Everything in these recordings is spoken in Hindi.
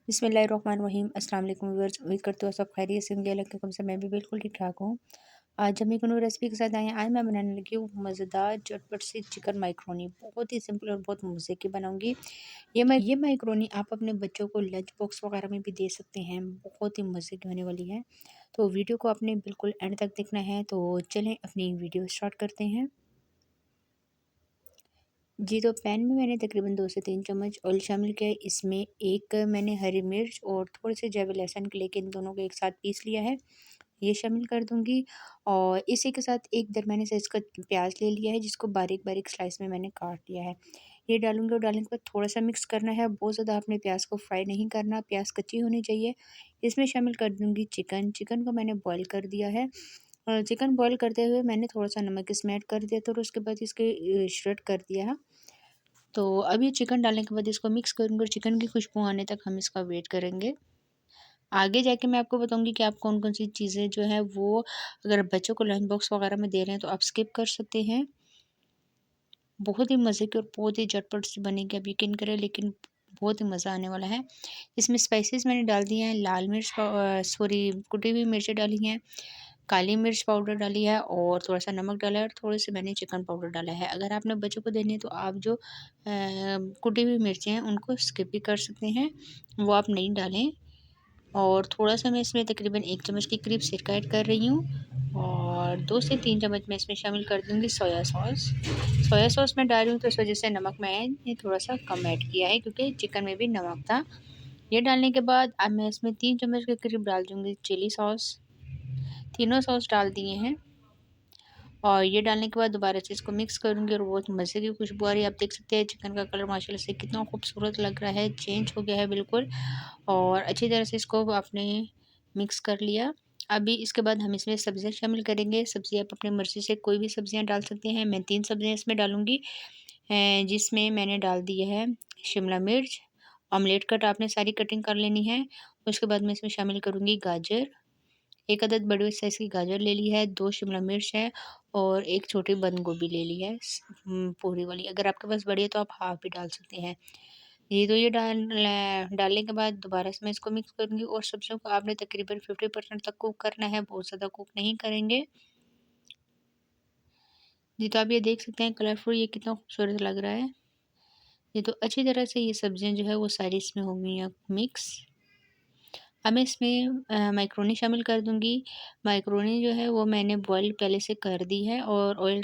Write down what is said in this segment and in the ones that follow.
बिस्मिल्लाहिर्रहमानिर्रहीम अस्सलाम वालेकुम व्यूअर्स। उम्मीद करती हूँ सब खैरियत से होंगे। अल्लाह के हुक्म से मैं भी बिल्कुल ठीक ठाक हूँ। आज हम एक न्यू रेसिपी के साथ आए हैं। आज मैं बनाने लगी हूँ मज़ेदार झटपट सी चिकन माइक्रोनी। बहुत ही सिंपल और बहुत मज़े की बनाऊंगी। ये माइक्रोनी आप अपने बच्चों को लंच बॉक्स वगैरह में भी दे सकते हैं। बहुत ही मज़े की होने वाली है। तो वीडियो को आपने बिल्कुल एंड तक देखना है। तो चलें अपनी वीडियो स्टार्ट करते हैं। जी, तो पैन में मैंने तकरीबन 2 से 3 चम्मच ऑयल शामिल किया है। इसमें एक मैंने हरी मिर्च और थोड़े से जवे लहसुन के लेके इन दोनों को एक साथ पीस लिया है, ये शामिल कर दूँगी। और इसी के साथ एक दरमियाने साइज़ का प्याज ले लिया है, जिसको बारीक-बारीक स्लाइस में मैंने काट लिया है। ये डालूँगी और डालने के बाद थोड़ा-सा मिक्स करना है, बहुत ज़्यादा आपने प्याज को फ्राई नहीं करना, प्याज कच्ची होनी चाहिए। इसमें शामिल कर दूँगी चिकन, चिकन को मैंने बॉयल कर दिया है। चिकन बॉयल करते हुए मैंने थोड़ा-सा नमक इसमें ऐड कर दिया था और उसके बाद इसके श्रेड कर दिया है। तो अब ये चिकन डालने के बाद इसको मिक्स करूँगी और चिकन की खुशबू आने तक हम इसका वेट करेंगे। आगे जाके मैं आपको बताऊँगी कि आप कौन-कौन सी चीज़ें जो है वो अगर बच्चों को लंच बॉक्स वगैरह में दे रहे हैं तो आप स्किप कर सकते हैं। बहुत ही मज़े की और बहुत ही झटपट सी बनेगी, आप यकीन करें, लेकिन बहुत ही मज़ा आने वाला है। इसमें स्पाइसेस मैंने डाल दिए हैं, लाल मिर्च सॉरी कुटी हुई मिर्चें डाली हैं, काली मिर्च पाउडर डाली है और थोड़ा-सा नमक डाला है और थोड़े-से मैंने चिकन पाउडर डाला है। अगर आपने बच्चों को देनी है तो आप जो कुटी हुई मिर्चें हैं उनको स्किप भी कर सकते हैं, वो आप नहीं डालें। और थोड़ा-सा मैं इसमें तकरीबन 1 चम्मच के करीब सिरका ऐड कर रही हूँ और 2 से 3 चम्मच मैं इसमें शामिल कर दूँगी सोया सॉस। सोया सॉस मैं डाल रही हूँ तो इस वज़ह से नमक मैंने थोड़ा-सा कम ऐड किया है, क्योंकि चिकन में भी नमक था। ये डालने के बाद अब मैं इसमें 3 चम्मच के करीब डाल दूँगी चिली सॉस। तीनों सॉस डाल दिए हैं और ये डालने के बाद दोबारा से इसको मिक्स करूँगी और बहुत मज़े की खुशबू आ रही है। आप देख सकते हैं चिकन का कलर माशाल्लाह से कितना खूबसूरत लग रहा है, चेंज हो गया है बिल्कुल। और अच्छी तरह से इसको आपने मिक्स कर लिया। अभी इसके बाद हम इसमें सब्ज़ियाँ शामिल करेंगे। सब्ज़ी आप अपनी मर्ज़ी से कोई भी सब्ज़ियाँ डाल सकते हैं। मैं 3 सब्ज़ियाँ इसमें डालूँगी, जिसमें मैंने डाल दिए है शिमला मिर्च, ऑमलेट कट आपने सारी कटिंग कर लेनी है। उसके बाद मैं इसमें शामिल करूँगी गाजर, 1 अदद बड़े साइज़ की गाजर ले ली है, 2 शिमला मिर्च है और 1 छोटी बंद गोभी ले ली है पूरी वाली। अगर आपके पास बड़ी है तो आप हाफ़ भी डाल सकते हैं। ये डालने के बाद दोबारा से मैं इसको मिक्स करूँगी और सब्जियों को आपने तकरीबन 50% तक कुक करना है, बहुत ज़्यादा कुक नहीं करेंगे। जी, तो आप ये देख सकते हैं कलरफुल ये कितना खूबसूरत लग रहा है। ये तो अच्छी तरह से ये सब्जियाँ जो है वो सारी इसमें हो गई हैं मिक्स। अब मैं इसमें मैक्रोनी शामिल कर दूँगी। मैक्रोनी जो है वो मैंने बॉयल पहले से कर दी है और ऑयल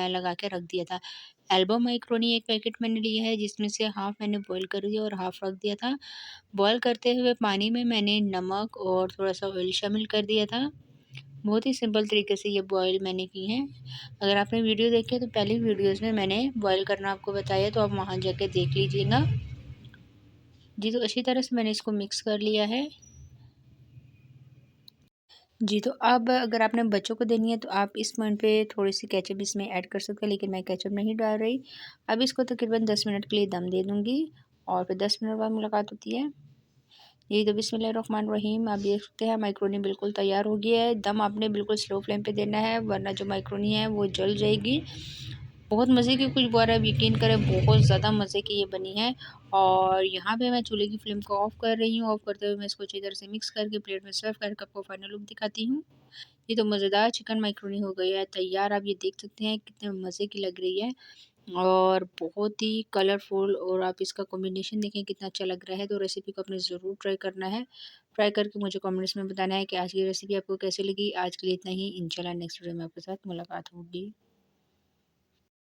लगा के रख दिया था। एल्बो मैक्रोनी 1 पैकेट मैंने लिया है, जिसमें से हाफ़ मैंने बॉयल कर दिया और हाफ़ रख दिया था। बॉयल करते हुए पानी में मैंने नमक और थोड़ा-सा ऑयल शामिल कर दिया था। बहुत ही सिंपल तरीके से ये बॉयल मैंने की हैं। अगर आपने वीडियो देखी है तो पहली वीडियोज़ में मैंने बॉयल करना आपको बताया, तो आप वहाँ जाके देख लीजिएगा। जी, तो अच्छी तरह से मैंने इसको मिक्स कर लिया है। जी, तो अब अगर आपने बच्चों को देनी है तो आप इस पॉइंट पे थोड़ी-सी केचअप इसमें ऐड कर सकते हैं, लेकिन मैं केचअप नहीं डाल रही। अब इसको तकरीबन 10 मिनट के लिए दम दे दूँगी और फिर 10 मिनट बाद मुलाकात होती है। जी, तो बिस्मिल्लाहिर्रहमानिर्रहीम, आप देख सकते हैं माइक्रोनी बिल्कुल तैयार हो गया है। दम आपने बिल्कुल स्लो फ्लेम पे देना है, वरना जो माइक्रोनी है वो जल जाएगी। बहुत मज़े की खुशबू आ रहा है, आप यकीन करें बहुत ज़्यादा मज़े की ये बनी है। और यहाँ पे मैं चूल्हे की फ्लेम को ऑफ़ कर रही हूँ। ऑफ़ करते हुए मैं इसको अच्छी तरह से मिक्स करके प्लेट में सर्व करके आपको फाइनल लुक दिखाती हूँ। ये तो मज़ेदार चिकन माइक्रोनी हो गई है तैयार। आप ये देख सकते हैं कितने मज़े की लग रही है और बहुत ही कलरफुल, और आप इसका कॉम्बिनेशन देखें कितना अच्छा लग रहा है। तो रेसिपी को आपने ज़रूर ट्राई करना है। ट्राई करके मुझे कमेंट्स में बताना है कि आज की रेसिपी आपको कैसी लगी। आज के लिए इतना ही, इंशाल्लाह नेक्स्ट वीडियो में आपके साथ मुलाकात होगी।